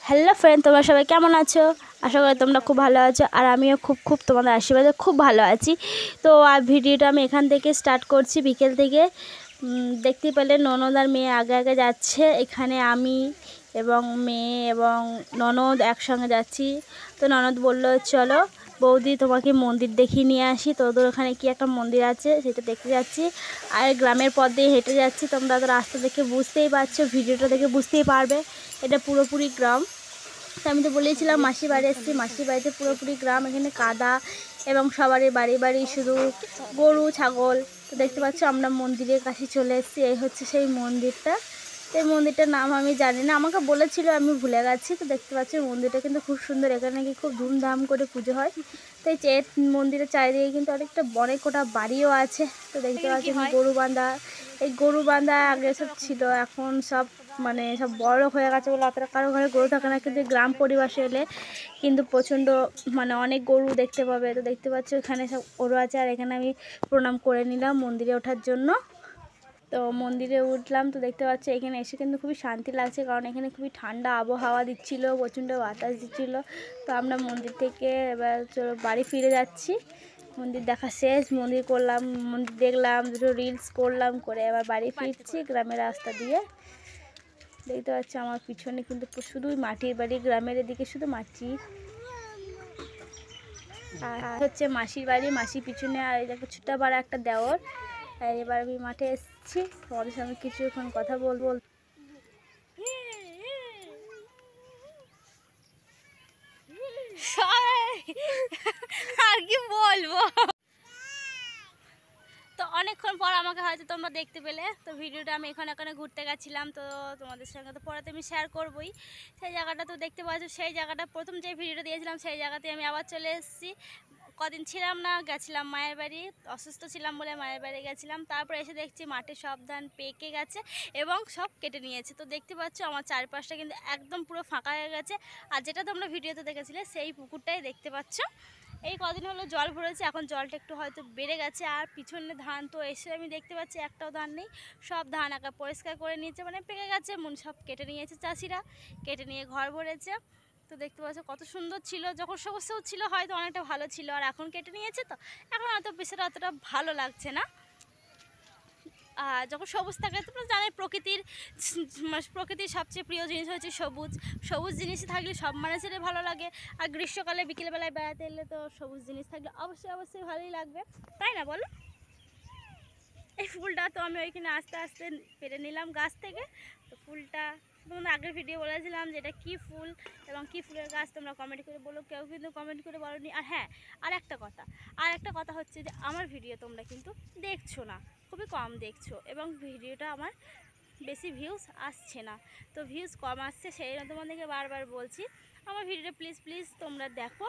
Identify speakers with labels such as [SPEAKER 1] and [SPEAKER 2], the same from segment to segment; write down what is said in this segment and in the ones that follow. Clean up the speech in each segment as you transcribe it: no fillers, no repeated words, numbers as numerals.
[SPEAKER 1] Hello friend, তোমরা সবাই কেমন আছো? আশা করি তোমরা খুব ভালো আছো। আর আমিও খুব তোমাদের আশীর্বাদে খুব ভালো আছি। তো আর ভিডিওটা আমি এখান থেকে স্টার্ট করছি বিকেল থেকে। দেখতে পেলে ননদ আর মেয়ে আগে আগে যাচ্ছে। এখানে আমি এবং মেয়ে এবং ননদ একসঙ্গে যাচ্ছি। তো ননদ বললো চলো বৌদি তোমাকে মন্দির দেখিয়ে নিয়ে আসি। তোদের ওখানে কি একটা মন্দির আছে সেটা দেখতে যাচ্ছি। আর গ্রামের পথ দিয়ে হেঁটে যাচ্ছি। তোমরা তো রাস্তা দেখে বুঝতেই পারছো, ভিডিওটা দেখে বুঝতেই পারবে এটা পুরোপুরি গ্রাম। তো আমি তো বলেছিলাম মাসির বাড়ি এসেছি, মাসির বাড়িতে পুরোপুরি গ্রাম। এখানে কাদা এবং সবারই বাড়ি বাড়ি শুধু গরু ছাগল। তো দেখতে পাচ্ছ আমরা মন্দিরের কাছে চলে এসেছি। এই হচ্ছে সেই মন্দিরটা। এই মন্দিরটার নাম আমি জানি না, আমাকে বলেছিল আমি ভুলে গেছি। তো দেখতে পাচ্ছি মন্দিরটা কিন্তু খুব সুন্দর। এখানে নাকি খুব ধুমধাম করে পুজো হয়। তো এই মন্দিরের চারিদিকে কিন্তু অনেকটা অনেক কোটা বাড়িও আছে। তো দেখতে পাচ্ছি গরু বাঁধা। এই গরু বাঁধা আগে সব ছিল, এখন সব মানে সব বড় হয়ে গেছে বলে অতটা কারো ঘরে গরু থাকে না। কিন্তু গ্রাম পরিবেশে এলে কিন্তু প্রচণ্ড মানে অনেক গরু দেখতে পাবে। তো দেখতে পাচ্ছ এখানে সব গরু আছে। আর এখানে আমি প্রণাম করে নিলাম মন্দিরে ওঠার জন্য। তো মন্দিরে উঠলাম। তো দেখতে পাচ্ছি এখানে এসে কিন্তু খুবই শান্তি লাগছে, কারণ এখানে খুবই ঠান্ডা আবহাওয়া দিচ্ছিল, প্রচণ্ড বাতাস দিচ্ছিল। তো আমরা মন্দির থেকে এবার বাড়ি ফিরে যাচ্ছি। মন্দির দেখা শেষ, মন্দির করলাম, মন্দির দেখলাম, দুটো রিলস করলাম, করে এবার বাড়ি ফিরছি গ্রামের রাস্তা দিয়ে। দেখতে পাচ্ছি আমার পিছনে কিন্তু শুধুই মাটির বাড়ি, গ্রামের এদিকে শুধু মাটি। আর হচ্ছে মাসির বাড়ি, মাসির পিছনে আর দেখো ছোটা বড় একটা দেওর। আর এবার আমি মাঠে এসেছি, তোমাদের সঙ্গে কিছুক্ষণ কথা বলবো। আর কি বলবো, তো অনেকক্ষণ পর আমাকে হয়তো তোমরা দেখতে পেলে। তো ভিডিওটা আমি এখানে ঘুরতে গেছিলাম, তো তোমাদের সঙ্গে তো পরে আমি শেয়ার করবোই। সেই জায়গাটা তো দেখতে পাচ্ছ, সেই জায়গাটা প্রথম যে ভিডিওটা দিয়েছিলাম সেই জায়গাতে আমি আবার চলে এসেছি। কদিন ছিলাম না, গেছিলাম মায়ের বাড়ি, অসুস্থ ছিলাম বলে মায়ের বাড়ি গেছিলাম। তারপরে এসে দেখছি মাঠে সব ধান পেকে গেছে এবং সব কেটে নিয়েছে। তো দেখতে পাচ্ছ আমার চারপাশটা কিন্তু একদম পুরো ফাঁকা হয়ে গেছে। আর যেটা তোমরা ভিডিওতে দেখেছিলে সেই পুকুরটাই দেখতে পাচ্ছ। এই কদিন হলো জল ভরেছে, এখন জলটা একটু হয়তো বেড়ে গেছে। আর পিছনে ধান তো এসে আমি দেখতে পাচ্ছি একটাও ধান নেই, সব ধান একা পরিষ্কার করে নিয়েছে, মানে পেকে গেছে, সব কেটে নিয়েছে চাষিরা, কেটে নিয়ে ঘর ভরেছে। তো দেখতে পাচ্ছ কত সুন্দর ছিল, যখন সবুজ সবুজ ছিল হয়তো অনেকটা ভালো ছিল, আর এখন কেটে নিয়েছে তো এখন হয়তো বিষয়টা অতটা ভালো লাগছে না। আর যখন সবুজ থাকে তোমরা জানোই প্রকৃতির সবচেয়ে প্রিয় জিনিস হচ্ছে সবুজ। সবুজ জিনিস থাকলে সব মানুষেরই ভালো লাগে। আর গ্রীষ্মকালে বিকেলবেলায় বেড়াতে এলে তো সবুজ জিনিস থাকলে অবশ্যই ভালোই লাগবে, তাই না বলো? এই ফুলটা তো আমি ওইখানে আস্তে আস্তে পেরে নিলাম গাছ থেকে। তো ফুলটা তোমরা আগের ভিডিও বলেছিলাম যে এটা কী ফুল এবং কী ফুলের গাছ, তোমরা কমেন্ট করে বলো। কেউ কিন্তু কমেন্ট করে বলোনি। আর হ্যাঁ, আর একটা কথা হচ্ছে যে আমার ভিডিও তোমরা কিন্তু দেখছো না, খুবই কম দেখছো, এবং ভিডিওটা আমার বেশি ভিউজ আসছে না। তো ভিউজ কম আসছে, সেই জন্য তোমাদেরকে বারবার বলছি আমার ভিডিওটা প্লিজ তোমরা দেখো।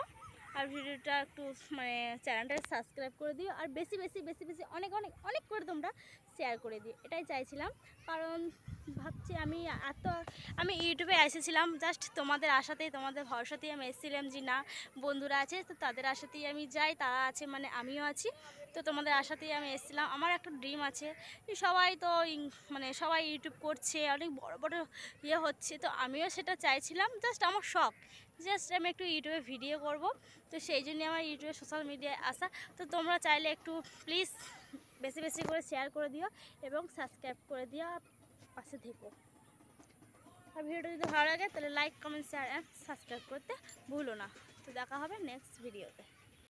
[SPEAKER 1] আর ভিডিওটা একটু মানে চ্যানেলটা সাবস্ক্রাইব করে দিও। আর বেশি অনেক করে তোমরা শেয়ার করে দিও, এটাই চাইছিলাম। কারণ ভাবছি আমি ইউটিউবে এসেছিলাম জাস্ট তোমাদের আশাতেই, তোমাদের ভরসাতেই আমি এসেছিলাম যে না বন্ধুরা আছে তো তাদের আশাতেই আমি যাই, তারা আছে মানে আমিও আছি। তো তোমাদের আশাতেই আমি এসেছিলাম। আমার একটা ড্রিম আছে, সবাই তো মানে সবাই ইউটিউব করছে, অনেক বড় ইয়ে হচ্ছে, তো আমিও সেটা চাইছিলাম। জাস্ট আমার শখ, জাস্ট আমি একটু ইউটিউবে ভিডিও করব। তো সেই জন্যই আমার ইউটিউবে সোশ্যাল মিডিয়ায় আসা। তো তোমরা চাইলে একটু প্লিজ বেশি করে শেয়ার করে দিও এবং সাবস্ক্রাইব করে দিও, পাশে থেকো। আর ভিডিওটা যদি ভালো লাগে তাহলে like comment share and subscribe করতে ভুলো না। তো দেখা হবে নেক্সট ভিডিওতে।